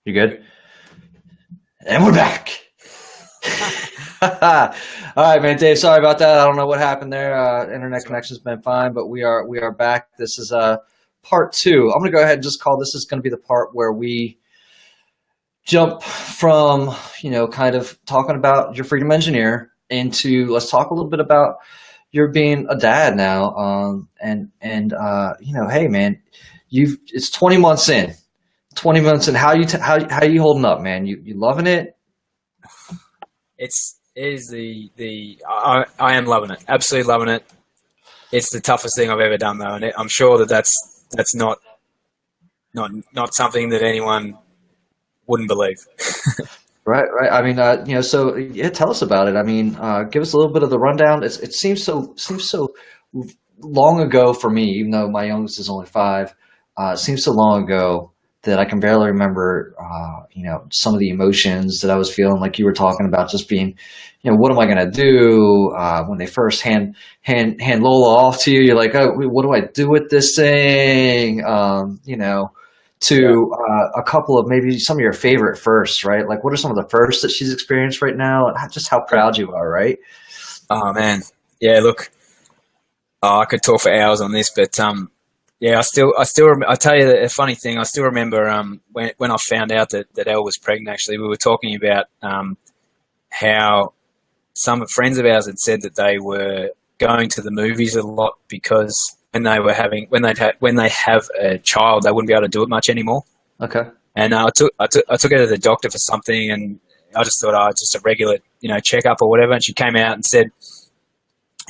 You good? And we're back. All right, man, Dave. Sorry about that. I don't know what happened there. Internet connection's been fine, but we are back. This is part two. I'm gonna go ahead and just call this is gonna be the part where we jump from kind of talking about your freedom engineer into let's talk a little bit about you're being a dad now. Hey, man, it's 20 months in. 20 months in. How you holding up, man? You loving it? I am loving it. Absolutely loving it. It's the toughest thing I've ever done, though, and I'm sure that's not something that anyone wouldn't believe. Right. I mean, so yeah, tell us about it. I mean, give us a little bit of the rundown. It seems so long ago for me, even though my youngest is only 5. It seems so long ago that I can barely remember, some of the emotions that I was feeling, like you were talking about, just being, what am I going to do? When they first hand Lola off to you, you're like, oh, what do I do with this thing? A couple of maybe some of your favorite firsts, right? Like, what are some of the firsts that she's experienced right now, and just how proud you are, right? Oh man, yeah. Look, I could talk for hours on this, but yeah, I tell you a funny thing. I still remember when I found out that Elle was pregnant. Actually, we were talking about how some friends of ours had said that they were going to the movies a lot because when they have a child, they wouldn't be able to do it much anymore. Okay. And I took her to the doctor for something, and I just thought, it's just a regular, checkup or whatever. And she came out and said,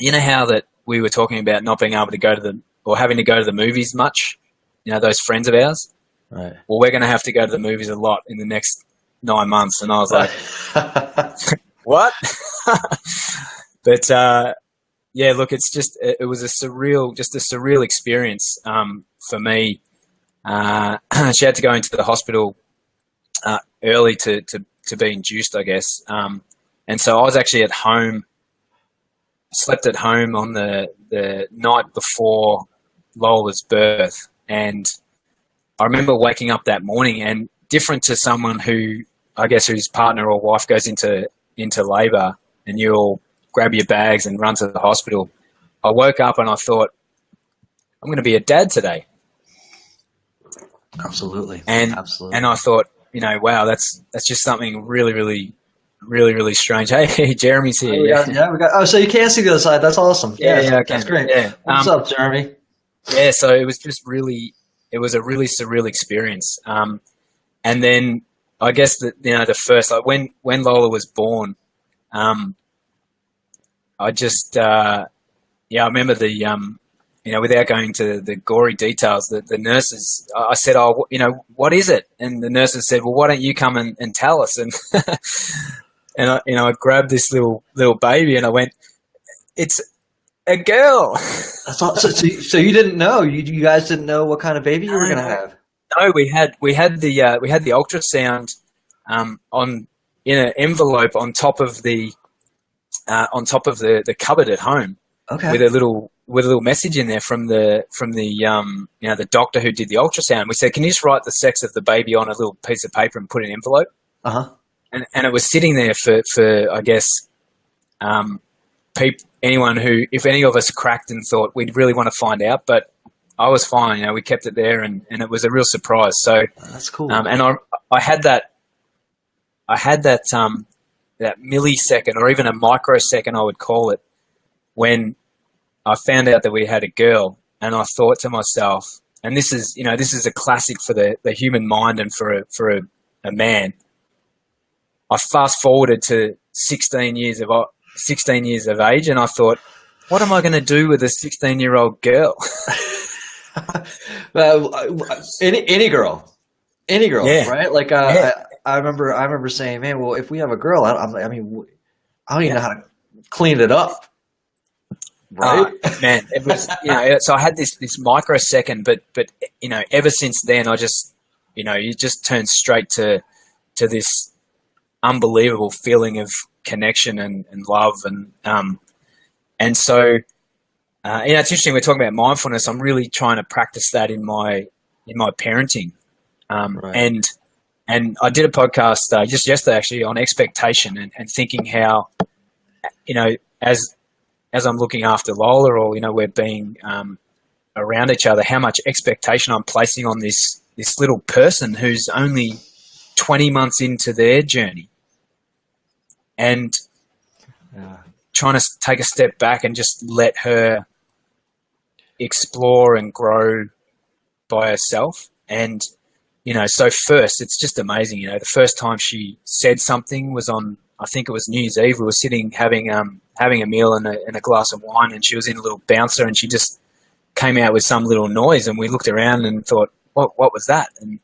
how that we were talking about not being able to go to or having to go to the movies much, those friends of ours. Right. Well, we're going to have to go to the movies a lot in the next 9 months. And I was like, what? But, yeah, look, it was a surreal experience for me. She had to go into the hospital early to be induced, I guess. And so I was actually at home, slept at home on the night before Lola's birth. And I remember waking up that morning, and different to someone who, I guess, whose partner or wife goes into labour and you all grab your bags and run to the hospital. I woke up and I thought, I'm going to be a dad today. Absolutely. And I thought, wow, that's just something really, really, really, really strange. Hey, Jeremy's here. We got. Oh, so you can see the other side. That's awesome. Yeah, that's great. Yeah. What's up, Jeremy? Yeah, so it was it was a really surreal experience. And then I guess the first, like when Lola was born, I just, I remember without going to the gory details, the nurses, I said, what is it? And the nurses said, well, why don't you come and tell us? And, and I grabbed this little baby and I went, it's a girl. So you didn't know, you guys didn't know what kind of baby you were going to have? No, we had the ultrasound, in an envelope on top of the cupboard at home. Okay. With a little message in there from the the doctor who did the ultrasound. We said, can you just write the sex of the baby on a little piece of paper and put in an envelope? Uh-huh. And it was sitting there for I guess anyone who, if any of us cracked and thought we'd really want to find out, but I was fine. We kept it there, and it was a real surprise. So that's cool. And I had that millisecond or even a microsecond, I would call it, when I found out that we had a girl, and I thought to myself, and this is a classic for the human mind and for a man. I fast forwarded to 16 years of age, and I thought, what am I going to do with a 16-year-old girl? Any girl, yeah. Right? Like I remember saying, man, well, if we have a girl, I don't even know how to clean it up. Right? Man, it was, so I had this microsecond, but ever since then, I just, you just turn straight to this unbelievable feeling of connection and love. And so, it's interesting. We're talking about mindfulness. I'm really trying to practice that in my parenting. Right. And And I did a podcast just yesterday, actually, on expectation and thinking how, as I'm looking after Lola, or we're being around each other, how much expectation I'm placing on this little person who's only 20 months into their journey, and trying to take a step back and just let her explore and grow by herself. And so first, it's just amazing. The first time she said something was on, I think it was New Year's Eve. We were sitting having a meal and a glass of wine, and she was in a little bouncer, and she just came out with some little noise, and we looked around and thought, what was that? And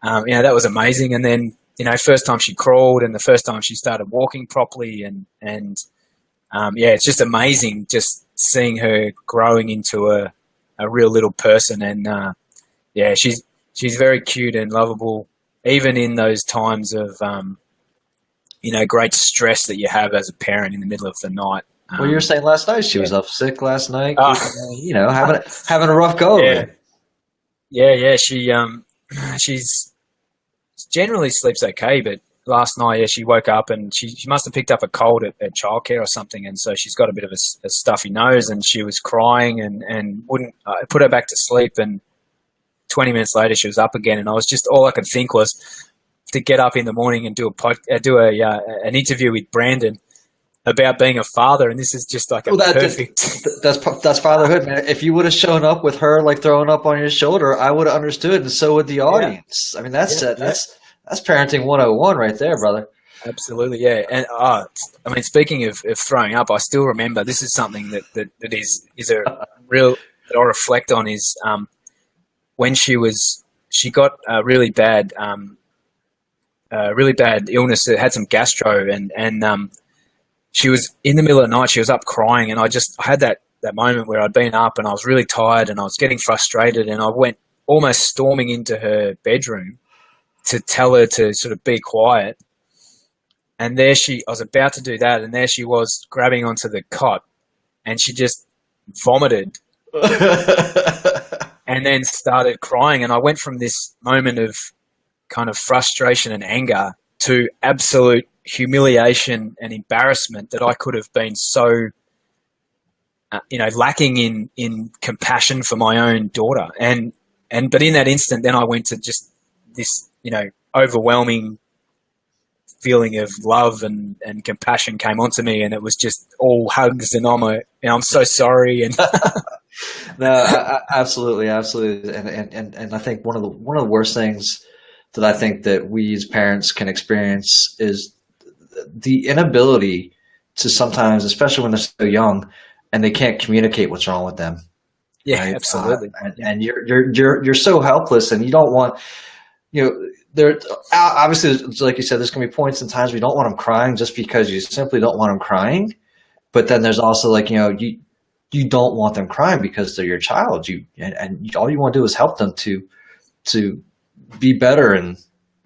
that was amazing. And then first time she crawled, and the first time she started walking properly, and it's just amazing just seeing her growing into a real little person. And she's very cute and lovable, even in those times of great stress that you have as a parent in the middle of the night. Well, you were saying last night she was up sick last night, having a rough go of it. Yeah. She's generally sleeps okay, but last night, she woke up and she must have picked up a cold at childcare or something, and so she's got a bit of a stuffy nose, and she was crying and wouldn't put her back to sleep. And 20 minutes later, she was up again, and all I could think was to get up in the morning and do an interview with Brandon about being a father, and this is just like perfect. That's fatherhood, man. If you would have shown up with her like throwing up on your shoulder, I would have understood, and so would the audience. I mean, that's parenting 101 right there, brother. Absolutely, yeah. And speaking of throwing up, I still remember this is something that is a real that I reflect on is when she got a really bad illness. That had some gastro, and she was in the middle of the night. She was up crying, and I had that moment where I'd been up and I was really tired and I was getting frustrated, and I went almost storming into her bedroom to tell her to sort of be quiet. And I was about to do that, and there she was grabbing onto the cot, and she just vomited and then started crying. And I went from this moment of kind of frustration and anger to absolute humiliation and embarrassment that I could have been so, lacking in compassion for my own daughter. But in that instant, then I went to just this, overwhelming feeling of love and compassion came onto me, and it was just all hugs and I'm so sorry. And no, absolutely. And I think one of the worst things that I think that we as parents can experience is the inability to sometimes, especially when they're so young and they can't communicate what's wrong with them. Yeah, right? absolutely. And you're so helpless, and you don't want, there obviously, like you said, there's going to be points and times where you don't want them crying just because you simply don't want them crying. But then there's also you don't want them crying because they're your child. And all you want to do is help them to be better and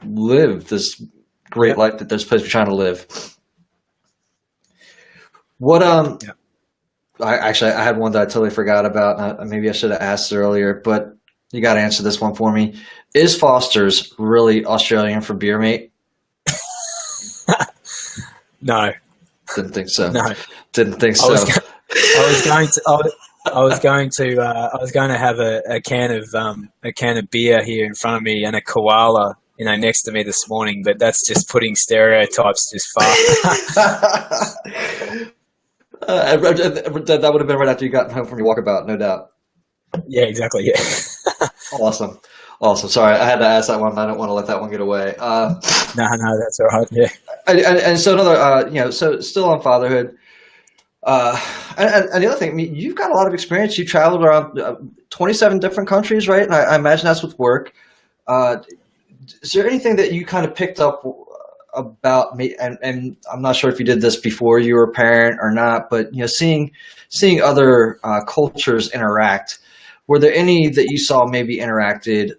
live this great life that they're supposed to be trying to live. What I had one that I totally forgot about. Maybe I should have asked earlier, but you got to answer this one for me. Is Foster's really Australian for beer mate? No. Didn't think so. No. Didn't think so. I was going to have a can of beer here in front of me and a koala, next to me this morning, but that's just putting stereotypes just far. That would have been right after you got home from your walkabout, no doubt. Yeah, exactly. Yeah. Awesome. Sorry, I had to ask that one. I don't want to let that one get away. No, that's all right. Yeah. And so another, so still on fatherhood. And the other thing, you've got a lot of experience. You traveled around 27 different countries, right? And I imagine that's with work. Is there anything that you kind of picked up about me? And I'm not sure if you did this before you were a parent or not, but seeing other cultures interact. Were there any that you saw maybe interacted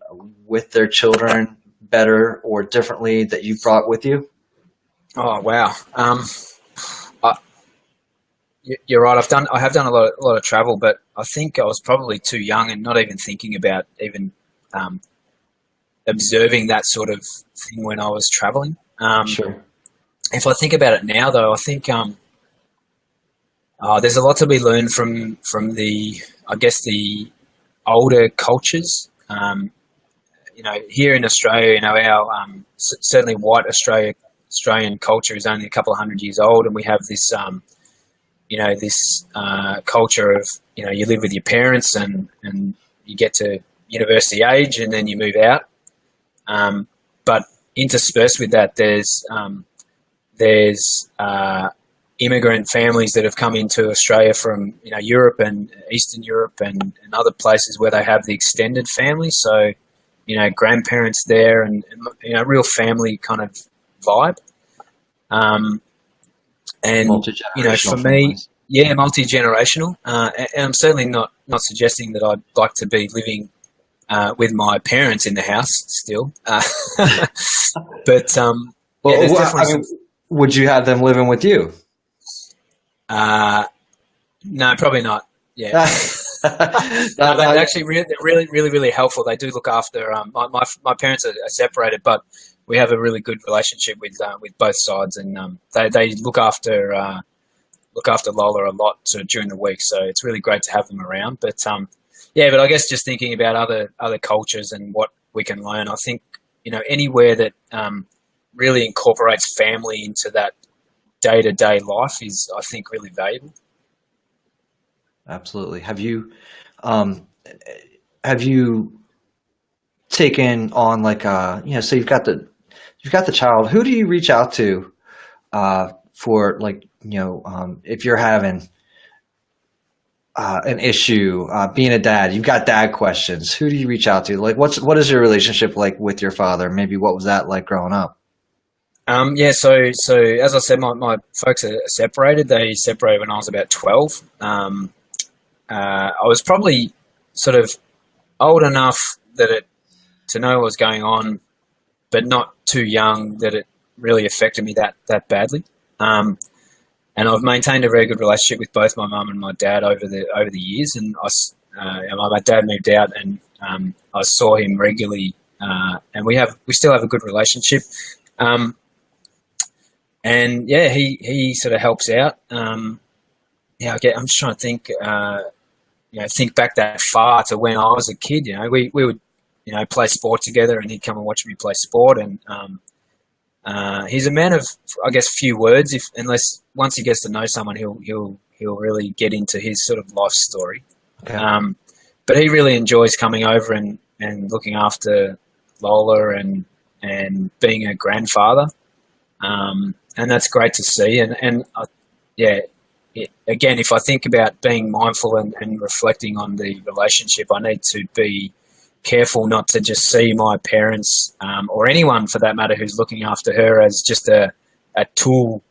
with their children better or differently that you brought with you? Oh wow. You're right. I have done a lot of travel, but I think I was probably too young and not even thinking about even observing that sort of thing when I was traveling. Sure. If I think about it now, though, I think there's a lot to be learned from the older cultures. Here in Australia, our certainly white Australian culture is only a couple of hundred years old, and we have this culture of you live with your parents and you get to university age and then you move out. But interspersed with that, there's immigrant families that have come into Australia from Europe and Eastern Europe and other places where they have the extended family. So grandparents there and real family kind of vibe. And for me, yeah, multi-generational. And I'm certainly not suggesting that I'd like to be living with my parents in the house still. But would you have them living with you? No, probably not. Yeah. No, they're actually really helpful. They do look after. My parents are separated, but we have a really good relationship with both sides, and they look after Lola a lot during the week. So it's really great to have them around. But but I guess just thinking about other cultures and what we can learn, I think anywhere that really incorporates family into that day-to-day life is, I think, really valuable. Absolutely. Have you taken on so you've got the child, who do you reach out to for if you're having an issue being a dad, you've got dad questions, who do you reach out to? What is your relationship like with your father? Maybe what was that like growing up? So as I said, my folks are separated. They separated when I was about 12. I was probably sort of old enough to know what was going on, but not too young that it really affected me that badly. And I've maintained a very good relationship with both my mum and my dad over the years. And my dad moved out, and I saw him regularly, and we still have a good relationship. And yeah, he sort of helps out. I'm just trying to think. Think back that far to when I was a kid. We would play sport together, and he'd come and watch me play sport. And he's a man of, I guess, few words. Unless once he gets to know someone, he'll really get into his sort of life story. Okay. But he really enjoys coming over and looking after Lola and being a grandfather. And that's great to see. Again, if I think about being mindful and reflecting on the relationship, I need to be careful not to just see my parents or anyone for that matter who's looking after her as just a tool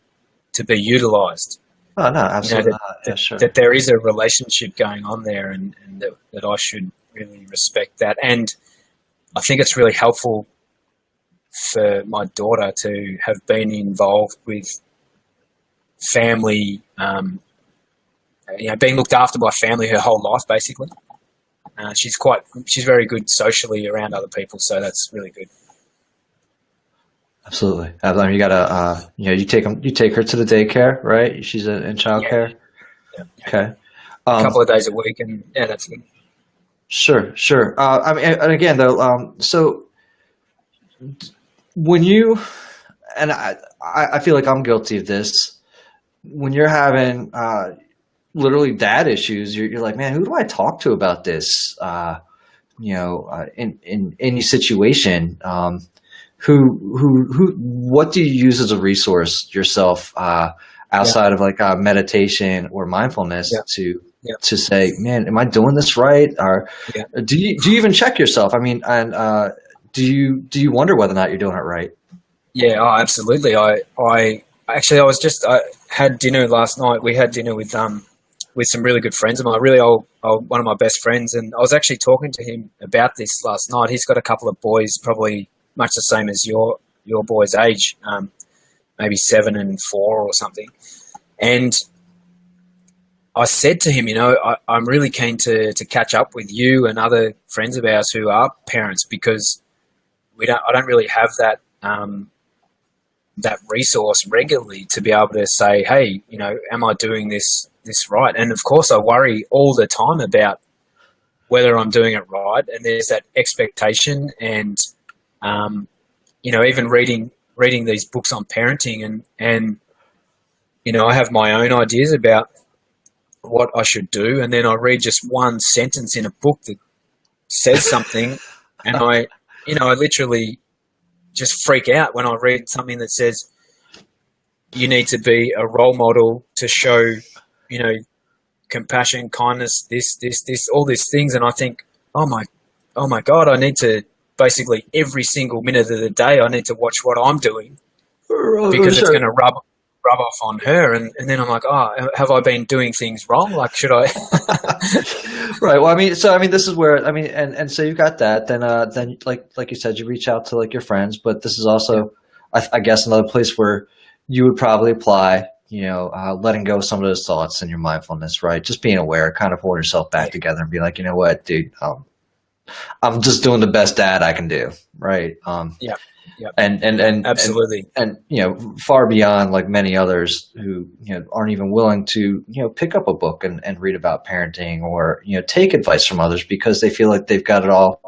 to be utilised. Oh, no, absolutely not. Sure. That there is a relationship going on there, and that I should really respect that. And I think it's really helpful for my daughter to have been involved with family, being looked after by family her whole life, basically. She's very good socially around other people, so that's really good. Absolutely. You gotta, you take her to the daycare, right? She's in childcare. Yeah. Okay. A couple of days a week, and yeah, that's good. Sure. And again, though, so when you, and I feel like I'm guilty of this, when you're having literally dad issues, you're like, man, who do I talk to about this? In any situation, what do you use as a resource yourself outside of meditation or mindfulness to say, man, am I doing this right? Or do you even check yourself? I mean, and do you wonder whether or not you're doing it right? Yeah, absolutely. I had dinner last night. We had dinner with some really good friends of mine, really old, one of my best friends, and I was actually talking to him about this last night. He's got a couple of boys, probably much the same as your boy's age, maybe 7 and 4 or something. And I said to him, I'm really keen to catch up with you and other friends of ours who are parents, because I don't really have that that resource regularly to be able to say, hey, you know, am I doing this right? And of course, I worry all the time about whether I'm doing it right. And there's that expectation, and you know, even reading these books on parenting, and you know, I have my own ideas about what I should do, and then I read just one sentence in a book that says something, and I literally just freak out when I read something that says you need to be a role model to show, you know, compassion, kindness, this, all these things, and I think, oh my God, I need to basically every single minute of the day I need to watch what I'm doing because it's going to rub off on her, and then I'm like, oh, have I been doing things wrong? Like, should I? Right. Well, I mean, this is where, I mean, and so you got that. Then like you said, you reach out to like your friends, but this is also, I guess, another place where you would probably apply, you know, letting go of some of those thoughts and your mindfulness, right? Just being aware, kind of hold yourself back together and be like, you know what, dude, I'm just doing the best dad I can do, right? Yeah. And absolutely, and you know, far beyond like many others who, you know, aren't even willing to, you know, pick up a book and read about parenting, or, you know, take advice from others because they feel like they've got it all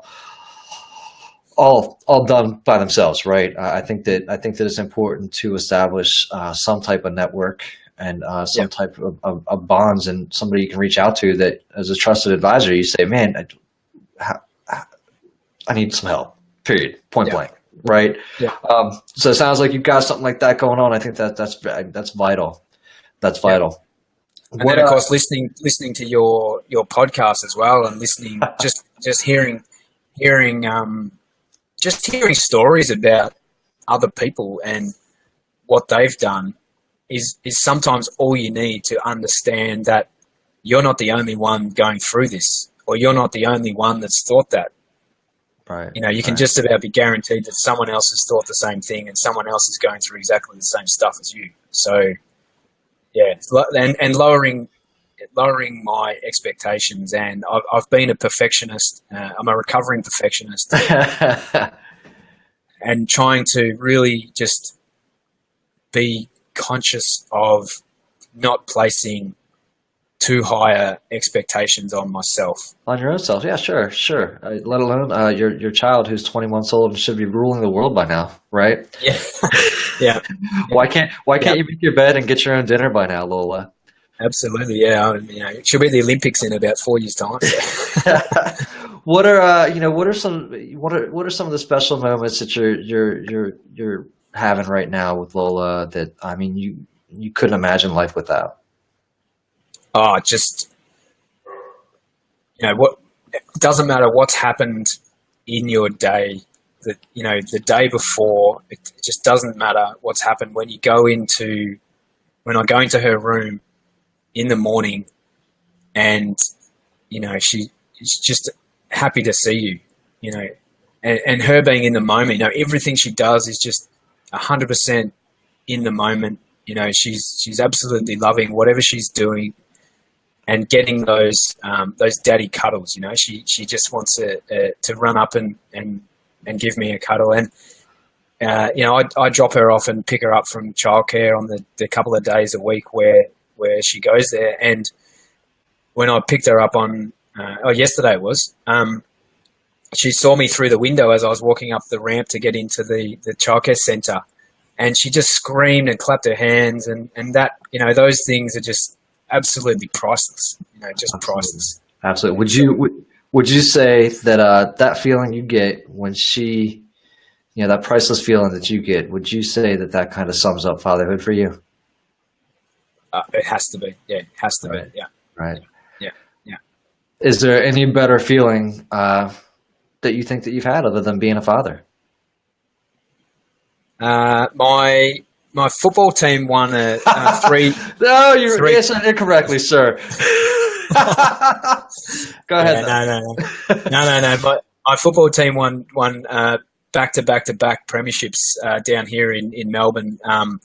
done by themselves, right? I think that it's important to establish some type of network and some type of bonds, and somebody you can reach out to that as a trusted advisor. You say, man, I need some help. Period. Point blank. Right. Yeah. So it sounds like you've got something like that going on. I think that's vital. That's vital. And then, of course, listening to your podcast as well, and listening, just hearing stories about other people and what they've done is sometimes all you need to understand that you're not the only one going through this, or you're not the only one that's thought that. Right. You know, you can just about be guaranteed that someone else has thought the same thing, and someone else is going through exactly the same stuff as you. So, yeah, and lowering my expectations. And I've been a perfectionist. I'm a recovering perfectionist, and trying to really just be conscious of not placing too higher expectations on myself. On your own self, yeah, sure. Let alone your child who's 20 months old and should be ruling the world by now, right? Yeah, yeah. Why can't you make your bed and get your own dinner by now, Lola? Absolutely, yeah. You know, she'll be at the Olympics in about 4 years' time. So. What are some of the special moments that you're having right now with Lola that, I mean, you couldn't imagine life without? Oh, just, you know, it doesn't matter what's happened in your day, that, you know, the day before, it just doesn't matter what's happened. When I go into her room in the morning, and, you know, she's just happy to see you, you know, and her being in the moment, you know, everything she does is just 100% in the moment. You know, she's absolutely loving whatever she's doing. And getting those daddy cuddles, you know, she just wants to run up and give me a cuddle. And you know, I drop her off and pick her up from childcare on the couple of days a week where she goes there. And when I picked her up on yesterday it was, she saw me through the window as I was walking up the ramp to get into the childcare centre, and she just screamed and clapped her hands, and that, you know, those things are just absolutely priceless, you know, just priceless. Absolutely. Would you say that that feeling you get when she, you know, that priceless feeling that you get, would you say that kind of sums up fatherhood for you? It has to be. Yeah, it has to be. Yeah. Right. Yeah. Is there any better feeling that you think that you've had other than being a father? My football team won three. No, you're answering incorrectly, sir. Go ahead. No. My football team won back-to-back premierships down here in Melbourne. That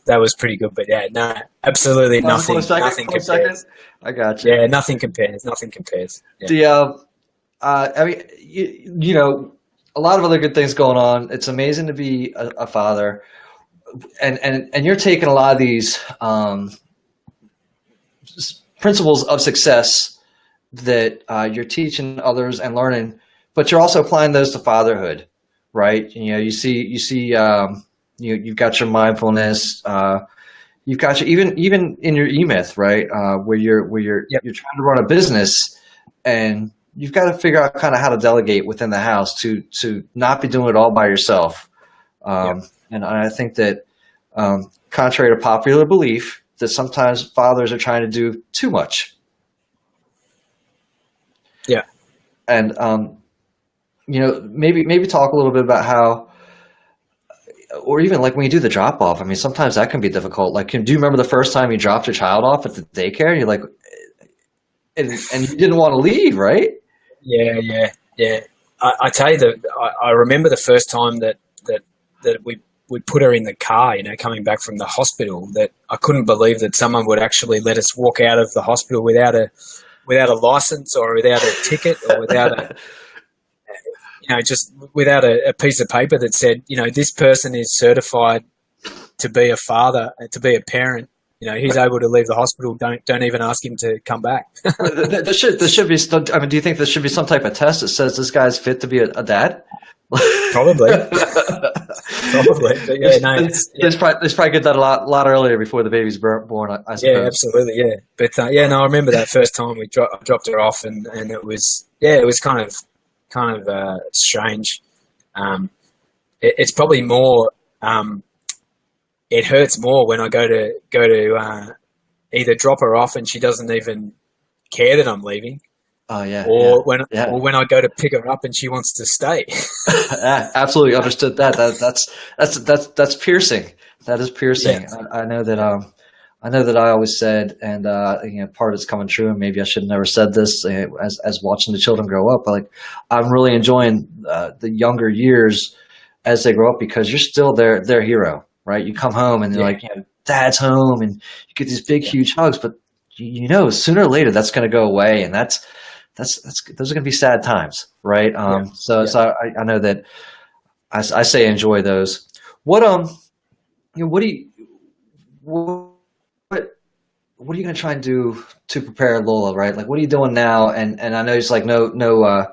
was pretty good. But yeah, no, absolutely nothing. Nothing compares. I got you. Yeah, nothing compares. Nothing compares. Yeah. I mean, you know, a lot of other good things going on. It's amazing to be a father, and you're taking a lot of these principles of success that you're teaching others and learning, but you're also applying those to fatherhood, right? You know, you see, you've got your mindfulness. You've got your even in your E-Myth, right? Where you're trying to run a business, and you've got to figure out kind of how to delegate within the house to not be doing it all by yourself. And I think that, contrary to popular belief, that sometimes fathers are trying to do too much. Yeah. And you know, maybe talk a little bit about how, or even like when you do the drop off. I mean, sometimes that can be difficult. Like, do you remember the first time you dropped your child off at the daycare? And you're like, and you didn't want to leave, right? Yeah. I tell you that I remember the first time that we put her in the car, you know, coming back from the hospital, that I couldn't believe that someone would actually let us walk out of the hospital without a license or without a ticket or without a, you know, just without a piece of paper that said, you know, this person is certified to be a father, to be a parent. You know, he's able to leave the hospital. Don't even ask him to come back. There should be. I mean, do you think there should be some type of test that says this guy's fit to be a dad? Probably. But yeah, no. There's probably get that a lot earlier before the baby's born. I suppose. Yeah, absolutely. Yeah, but no, I remember that first time we dropped her off, and it was kind of strange. It's probably more. It hurts more when I go to either drop her off and she doesn't even care that I'm leaving. Oh yeah. Or when I go to pick her up and she wants to stay. Absolutely understood that. That's piercing. That is piercing. Yeah. I know that. I know that I always said, and you know, part of it's coming true, and maybe I should have never said this as watching the children grow up. But like, I'm really enjoying the younger years as they grow up, because you're still their hero, right? You come home and they're like, you know, Dad's home, and you get these big, huge hugs, but you know, sooner or later that's going to go away, and that's those are going to be sad times, right? So I know that I say enjoy those. What you know, what are you going to try and do to prepare Lola, right? Like, what are you doing now? And I know it's like no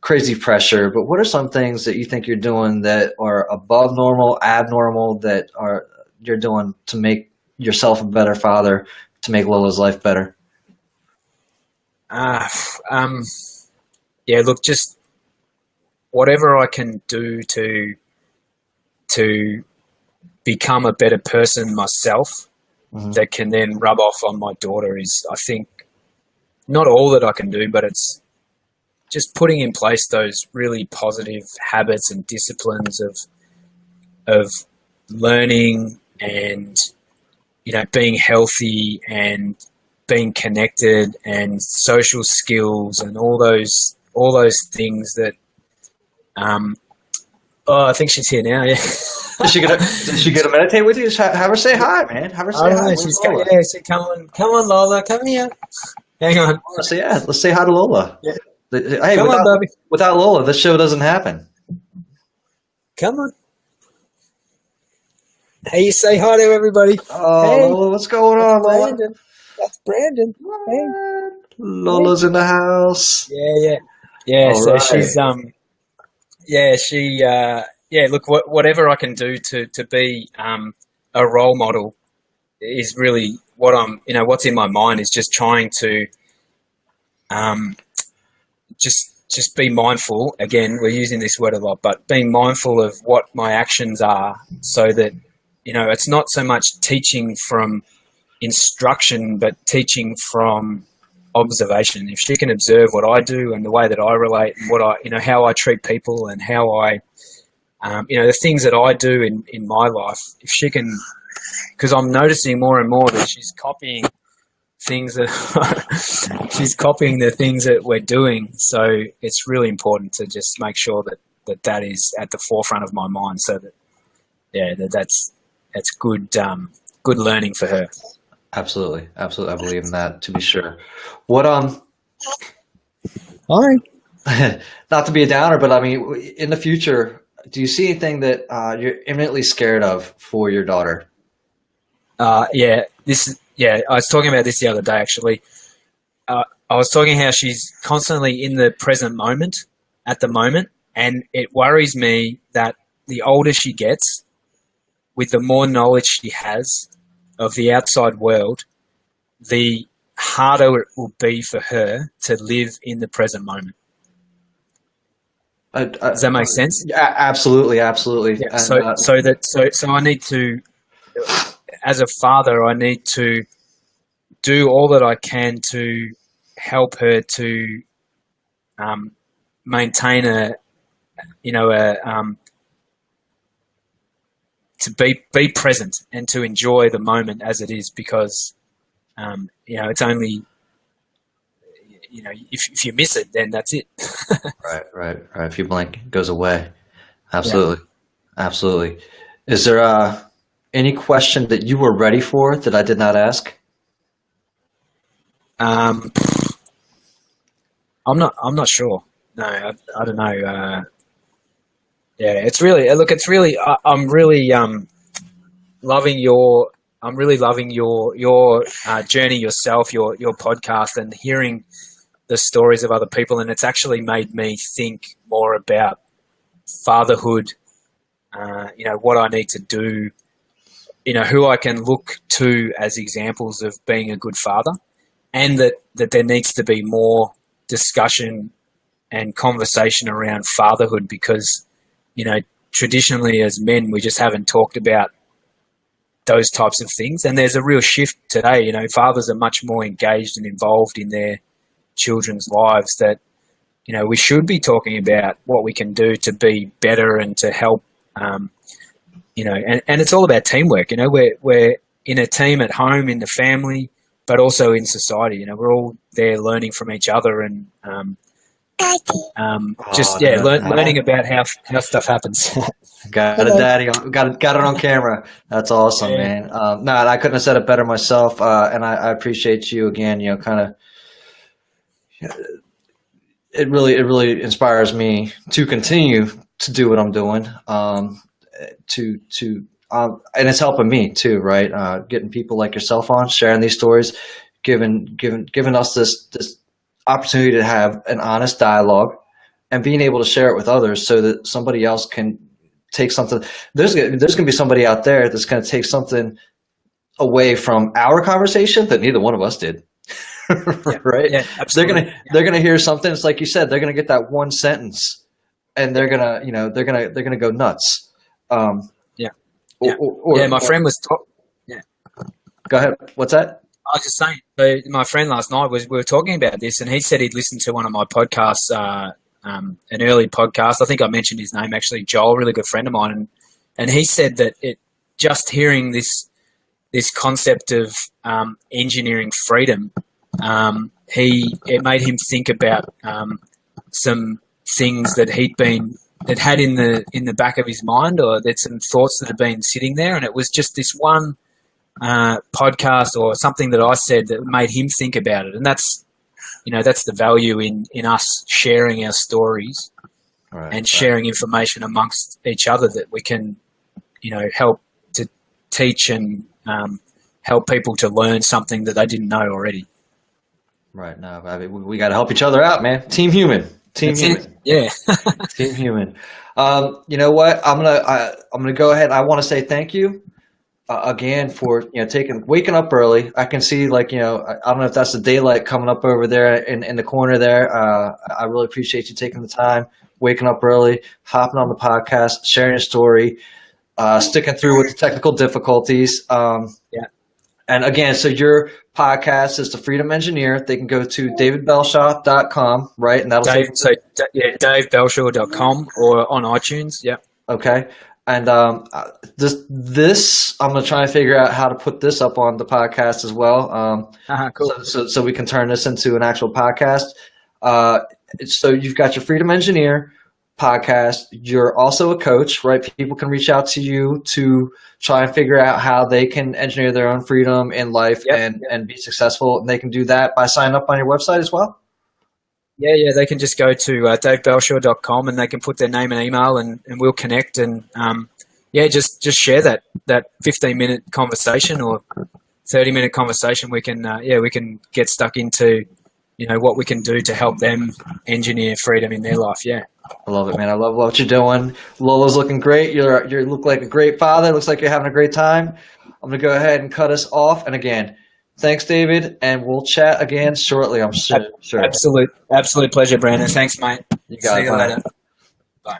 crazy pressure, but what are some things that you think you're doing that are above normal, abnormal, that you're doing to make yourself a better father, to make Lola's life better? Yeah, look, just whatever I can do to become a better person myself, that can then rub off on my daughter, is, I think, not all that I can do, but it's just putting in place those really positive habits and disciplines of learning and, you know, being healthy and being connected and social skills and all those things that, I think she's here now. Yeah. Is she gonna meditate with you? Have her say hi, man. Have her say hi. She's come on, Lola, come here. Hang on. Let's say hi to Lola. Yeah. Hey, come on, Bubby. Without Lola, this show doesn't happen. Come on. Hey, you say hi to everybody. Oh, hey, Lola, what's going on, Lola? Brandon. That's Brandon. Hey. Lola's in the house. Yeah. All so right. she's look, whatever I can do to be a role model is really what's in my mind, is just trying to just be mindful. Again, we're using this word a lot, but being mindful of what my actions are, so that, you know, it's not so much teaching from instruction, but teaching from observation. If she can observe what I do and the way that I relate and how I treat people and how I, the things that I do in my life, if she can, because I'm noticing more and more that she's copying things that she's copying the things that we're doing. So it's really important to just make sure that is at the forefront of my mind, so that that's good learning for her. Absolutely. I believe in that, to be sure. What Hi. not to be a downer, but I mean, in the future, do you see anything that you're imminently scared of for your daughter? Yeah, I was talking about this the other day, actually. I was talking how she's constantly in the present moment at the moment, and it worries me that the older she gets, with the more knowledge she has of the outside world, the harder it will be for her to live in the present moment. Does that make sense? Yeah, absolutely, absolutely. Yeah, And, so I need to, as a father, I need to do all that I can to help her to maintain to be present and to enjoy the moment as it is, because it's only, if you miss it, then that's it. right. If you blink, it goes away. Absolutely, absolutely. Is there any question that you were ready for that I did not ask? I'm not sure. No, I don't know. It's really, I'm really loving your journey yourself, your podcast, and hearing the stories of other people. And it's actually made me think more about fatherhood, what I need to do, who I can look to as examples of being a good father, and that there needs to be more discussion and conversation around fatherhood, because, traditionally as men, we just haven't talked about those types of things. And there's a real shift today. Fathers are much more engaged and involved in their children's lives, that, we should be talking about what we can do to be better and to help, and it's all about teamwork. We're in a team at home, in the family, but also in society. We're all there learning from each other and learning about how stuff happens. Got it, Daddy. Got it on camera. That's awesome, man. I couldn't have said it better myself. And I appreciate you again. Kind of. It really inspires me to continue to do what I'm doing. And it's helping me too, right? Getting people like yourself on, sharing these stories, giving us this opportunity to have an honest dialogue, and being able to share it with others so that somebody else can take something. There's going to be somebody out there that's going to take something away from our conversation that neither one of us did. Right? Yeah, absolutely. They're gonna hear something. It's like you said, they're gonna get that one sentence, and they're gonna go nuts. My friend was Go ahead. What's that? I was just saying. So my friend last night we were talking about this, and he said he'd listened to one of my podcasts, an early podcast. I think I mentioned his name actually, Joel, really good friend of mine, and he said that just hearing this concept of engineering freedom, it made him think about some things that had in the back of his mind, or there's some thoughts that had been sitting there, and it was just this one podcast or something that I said that made him think about it. And that's the value in us sharing our stories, and sharing information amongst each other, that we can help to teach and help people to learn something that they didn't know already. Right. No, I mean, we got to help each other out, man. Team human. Yeah. Team human. You know what? I'm gonna go ahead. I want to say thank you again for waking up early. I can see I don't know if that's the daylight coming up over there in the corner there. I really appreciate you taking the time, waking up early, hopping on the podcast, sharing your story, sticking through with the technical difficulties. And again, so your podcast is The Freedom Engineer. They can go to davidbelshaw.com, right? And that'll davebelshaw.com or on iTunes. Yeah. Okay. And this I'm going to try and figure out how to put this up on the podcast as well. Cool. So we can turn this into an actual podcast. So you've got your Freedom Engineer podcast. You're also a coach, right? People can reach out to you to try and figure out how they can engineer their own freedom in life and be successful. And they can do that by signing up on your website as well. Yeah, they can just go to davebelshaw.com and they can put their name and email and we'll connect and just share that 15-minute conversation or 30-minute conversation. We can we can get stuck into what we can do to help them engineer freedom in their life. Yeah. I love it, man. I love what you're doing. Lola's looking great. You look like a great father. Looks like you're having a great time. I'm gonna go ahead and cut us off. And again, thanks, David, and we'll chat again shortly. I'm sure. Absolute pleasure, Brandon. Thanks, mate. You got See it. you Bye. later. Bye.